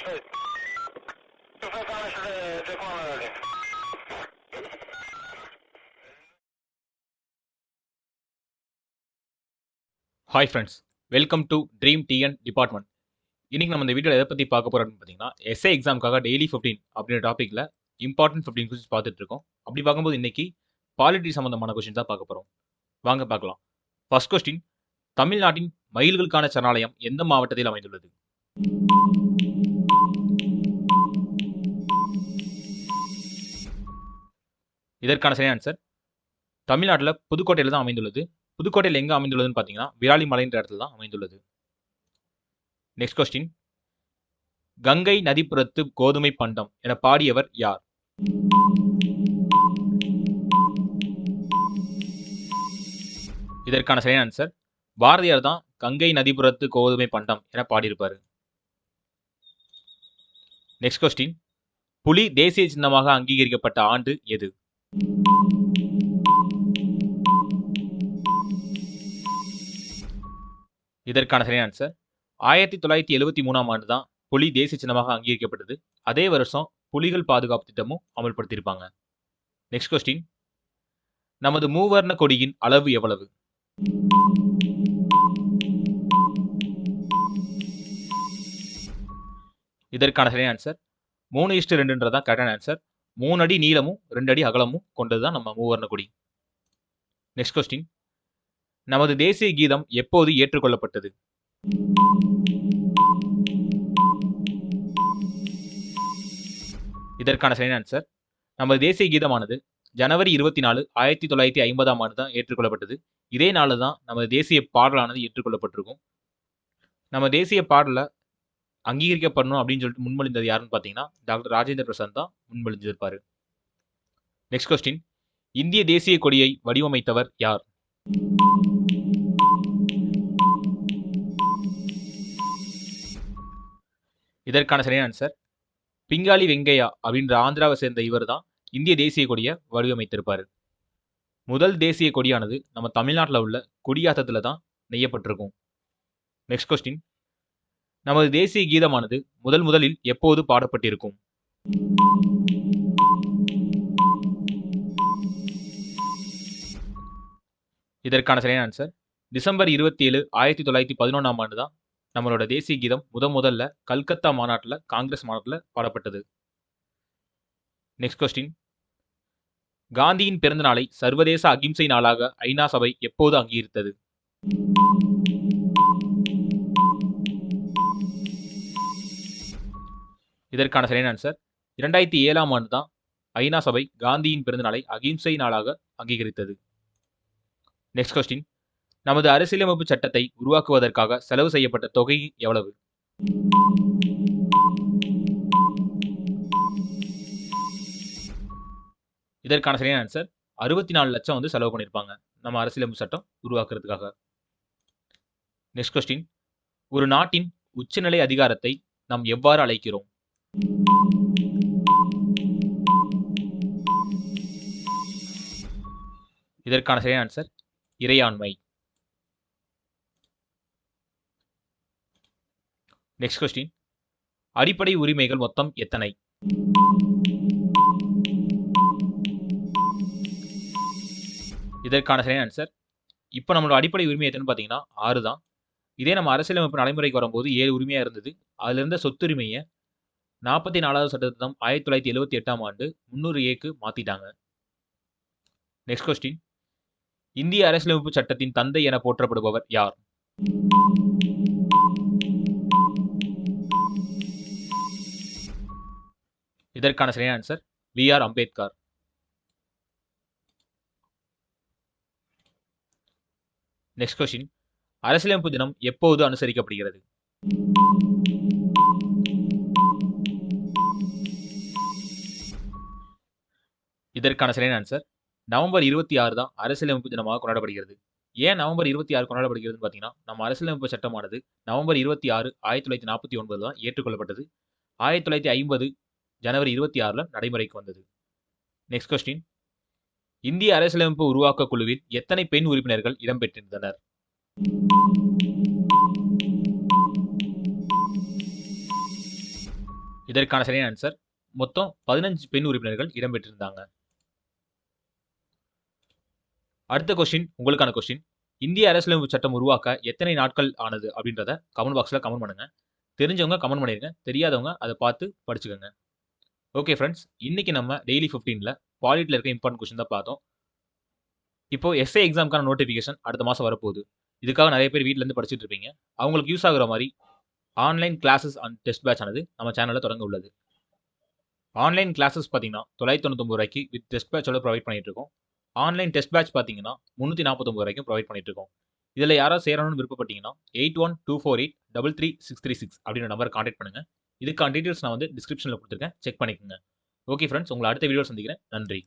Hi friends, welcome to dream TN department. இன்னைக்கு நம்ம இந்த வீடியோவில் எதை பற்றி பார்க்க போகிறோம் பார்த்தீங்கன்னா, எஸ்ஏ எக்ஸாமுக்காக டெய்லி 15 அப்படின்ற டாப்பிக்கில் இம்பார்ட்டன்ட் 15 கொஸ்டின்ஸ் பார்த்துட்டு இருக்கோம். அப்படி பார்க்கும்போது இன்னைக்கு பாலிட்டி சம்பந்தமான கொஸ்டின் தான் பார்க்க போகிறோம். வாங்க பார்க்கலாம். ஃபர்ஸ்ட் கொஸ்டின், தமிழ்நாட்டின் மயில்களுக்கான சரணாலயம் எந்த மாவட்டத்தில் அமைந்துள்ளது? இதற்கான சரியான ஆன்சர் தமிழ்நாட்டில் புதுக்கோட்டையில் தான் அமைந்துள்ளது. புதுக்கோட்டையில் எங்கே அமைந்துள்ளதுன்னு பார்த்தீங்கன்னா, விராலிமலைன்ற இடத்துல தான் அமைந்துள்ளது. நெக்ஸ்ட் கொஸ்டின், கங்கை நதிப்புறத்து கோதுமை பண்டம் என பாடியவர் யார்? இதற்கான சரியான ஆன்சர் பாரதியார் தான் கங்கை நதிப்புறத்து கோதுமை பண்டம் என பாடியிருப்பார். நெக்ஸ்ட் கொஸ்டின், புலி தேசிய சின்னமாக அங்கீகரிக்கப்பட்ட ஆண்டு எது? இதற்கான சரியான ஆன்சர் 1973ஆம் ஆண்டு தான் புலி தேசிய சின்னமாக அங்கீகரிக்கப்பட்டது. அதே வருஷம் புலிகள் பாதுகாப்பு திட்டமும் அமல்படுத்தியிருப்பாங்க. நெக்ஸ்ட் கொஸ்டின், நமது மூவர்ண கொடியின் அளவு எவ்வளவு? இதற்கான சரியான ஆன்சர் 3:2 தான் கரெக்டான ஆன்சர். 3 அடி நீளமும் 2 அடி அகலமும் கொண்டதுதான் நம்ம மூவர்ண கொடி. நெக்ஸ்ட் கொஸ்டின், நமது தேசிய கீதம் எப்போது ஏற்றுக்கொள்ளப்பட்டது? இதற்கான சரியான ஆன்சர் நமது தேசிய கீதமானது ஜனவரி 24, 1950ஆம் ஆண்டு தான் ஏற்றுக்கொள்ளப்பட்டது. இதே நாளில் தான் நமது தேசிய பாடலானது ஏற்றுக்கொள்ளப்பட்டிருக்கும். நம்ம தேசிய பாடலை அங்கீகரிக்கப்படணும் அப்படின்னு சொல்லிட்டு முன்மொழிந்தது யாருன்னு பார்த்தீங்கன்னா, டாக்டர் ராஜேந்திர பிரசாத் தான் முன்மொழிஞ்சிருப்பாரு. நெக்ஸ்ட் கொஸ்டின், இந்திய தேசிய கொடியை வடிவமைத்தவர் யார்? இதற்கான சரியான ஆன்சர் பிங்காலி வெங்கையா அப்படின்ற ஆந்திராவை சேர்ந்த இவர் தான் இந்திய தேசிய கொடியை வடிவமைத்திருப்பார். முதல் தேசிய கொடியானது நம்ம தமிழ்நாட்டில் உள்ள கொடியாத்தத்தில் தான் நெய்யப்பட்டிருக்கும். நெக்ஸ்ட் கொஸ்டின், நமது தேசிய கீதமானது முதலில் எப்போது பாடப்பட்டிருக்கும்? இதற்கான சரியான ஆன்சர் டிசம்பர் 27, 1911ஆம் ஆண்டு தான் நம்மளோட தேசிய கீதம் முதல்ல கல்கத்தா மாநாட்டில், காங்கிரஸ் மாநாட்டில் பாடப்பட்டது. நெக்ஸ்ட் கொஸ்டின், காந்தியின் பிறந்த நாளை சர்வதேச அகிம்சை நாளாக ஐநா சபை எப்போது அங்கீகரித்தது? இதற்கான சரியான ஆன்சர் 2007ஆம் ஆண்டு தான் ஐநா சபை காந்தியின் பிறந்த நாளை அகிம்சை நாளாக அங்கீகரித்தது. நெக்ஸ்ட் கொஸ்டின், நமது அரசியலமைப்பு சட்டத்தை உருவாக்குவதற்காக செலவு செய்யப்பட்ட தொகை எவ்வளவு? இதற்கான சரியான ஆன்சர் 64 லட்சம் வந்து செலவு பண்ணியிருப்பாங்க நம்ம அரசியலமைப்பு சட்டம் உருவாக்குறதுக்காக. நெக்ஸ்ட் கொஸ்டின், ஒரு நாட்டின் உச்சநிலை அதிகாரத்தை நாம் எவ்வாறு அழைக்கிறோம்? இதற்கான சரியான ஆன்சர் இறையாண்மை. நெக்ஸ்ட் கொஸ்டின், அடிப்படை உரிமைகள் மொத்தம் எத்தனை? இதற்கான சரியான ஆன்சர் இப்போ நம்மளோட அடிப்படை உரிமை எத்தனை பார்த்தீங்கன்னா 6 தான். இதே நம்ம அரசியலமைப்பு நடைமுறைக்கு வரும்போது 7 உரிமையாக இருந்தது. அதில் இருந்த சொத்துரிமையை 44வது சட்டத்திட்டம் 1978ஆம் ஆண்டு 300Aக்கு மாற்றிட்டாங்க. நெக்ஸ்ட் கொஸ்டின், இந்திய அரசியலமைப்பு சட்டத்தின் தந்தை என போற்றப்படுபவர் யார்? இதற்கான சரியான answer B.R. Ambedkar. Next question, அரசியலமைப்பு தினம் எப்போது அனுசரிக்கப்படுகிறது? இதற்கான சரியான ஆன்சர் நவம்பர் 26 தான் அரசியலமைப்பு தினமாக கொண்டாடப்படுகிறது. ஏன் நவம்பர் 26 கொண்டாடப்படுகிறதுன்னு பார்த்தீங்கன்னா, நம்ம அரசியலமைப்பு சட்டமானது நவம்பர் 26, 1949 தான் ஏற்றுக்கொள்ளப்பட்டது. 1950 ஜனவரி 26ல நடைமுறைக்கு வந்தது. நெக்ஸ்ட் கொஸ்டின், இந்திய அரசியலமைப்பு உருவாக்க குழுவில் எத்தனை பெண் உறுப்பினர்கள் இடம்பெற்றிருந்தனர்? இதற்கான சரியான ஆன்சர் மொத்தம் 15 பெண் உறுப்பினர்கள் இடம்பெற்றிருந்தாங்க. அடுத்த கொஸ்டின் உங்களுக்கான கொஸ்டின். இந்திய அரசியலமைப்பு சட்டம் உருவாக்க எத்தனை நாட்கள் ஆனது அப்படின்றத கமெண்ட் பாக்ஸ்ல கமெண்ட் பண்ணுங்க. தெரிஞ்சவங்க கமெண்ட் பண்ணிருங்க. தெரியாதவங்க அதை பார்த்து படிச்சுக்கோங்க. ஓகே ஃப்ரெண்ட்ஸ், இன்னைக்கு நம்ம டெய்லி 15ல பாலிட்டில இருக்க இம்பார்ட்டன்ட் கொஸ்டின் தான் பார்த்தோம். இப்போ எஸ்ஏ எக்ஸாம்க்கான நோட்டிஃபிகேஷன் அடுத்த மாதம் வரப்போகுது. இதுக்காக நிறைய பேர் வீட்ல இருந்து படிச்சுட்டு இருப்பீங்க. அவங்களுக்கு யூஸ் ஆகுற மாதிரி online classes and test batch ஆனது நம்ம சேனல்ல தொடங்க உள்ளது. ஆன்லைன் கிளாஸஸ் பார்த்தீங்கன்னா ₹999 வித் டெஸ்ட் பேட்சோட ப்ரொவைட் பண்ணிட்டு இருக்கோம். ஆன்லைன் டெஸ்ட் பேட்ச் பார்த்தீங்கன்னா ₹349 ப்ரொவைட் பண்ணிட்டு இருக்கோம். இதில் யாராவது சேரணும்னு விருப்பப்பட்டீங்கன்னா 8124833636 அப்படின்ற நம்பரை கான்டாக்ட் பண்ணுங்க. இதுக்கான டீடைல்ஸ் நான் வந்து டிஸ்கிரிப்ஷனில் கொடுத்துருக்கேன். செக் பண்ணிக்கோங்க. ஓகே ஃப்ரெண்ட்ஸ், உங்களை அடுத்த வீடியோ சந்திக்கிறேன். நன்றி.